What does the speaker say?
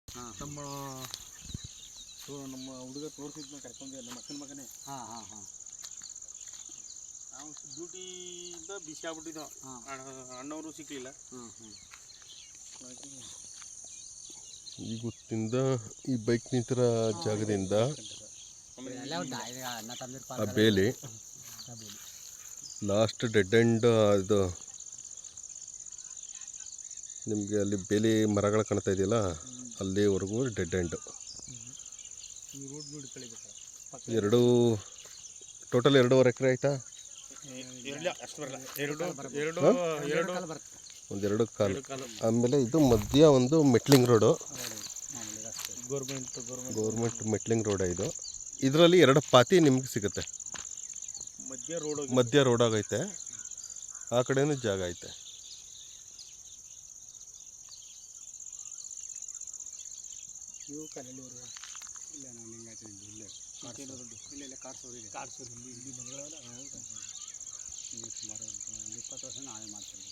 ನಮ್ಮ ನಮ್ಮ ಹುಡುಗ ತೋರಿಸಿದ್ನ ಕರ್ಕೊಂಡು ನಮ್ಮ ಅಕ್ಕನ ಮಗನೇ. ನಾವು ಡ್ಯೂಟಿಯಿಂದ ಬಿಸಿ ಆಗ್ಬಿಟ್ಟಿದ್ದೋ, ಅಣ್ಣವರು ಸಿಕ್ಕಲಿಲ್ಲ. ಈ ಗೊತ್ತಿಂದ ಈ ಬೈಕ್ ನಿಂತಿರೋ ಜಾಗದಿಂದ ಆ ಬೇಲಿ ಲಾಸ್ಟ್ ಡೆಡ್ ಎಂಡ್. ಇದು ನಿಮಗೆ ಅಲ್ಲಿ ಬೇಲಿ ಮರಗಳು ಕಾಣ್ತಾ ಇದೆಯಲ್ಲ, ಅಲ್ಲಿವರೆಗೂ ಡೆಡ್ ಎಂಡ್. ಎರಡು ಟೋಟಲ್ 2.5 ಎಕರೆ ಆಯ್ತಾ? ಒಂದು 2 ಕಾಲು. ಆಮೇಲೆ ಇದು ಮಧ್ಯ ಒಂದು metalling road, government metalling road. ಇದು ಇದರಲ್ಲಿ 2 ಪಾತಿ ನಿಮ್ಗೆ ಸಿಗುತ್ತೆ. ಮಧ್ಯ ರೋಡ್ ಆಗೈತೆ, ಆ ಕಡೆನೂ ಜಾಗ ಐತೆ. ಸುಮಾರು 20 ವರ್ಷ ನಾವೇ ಮಾಡ್ತಿದ್ವಿ.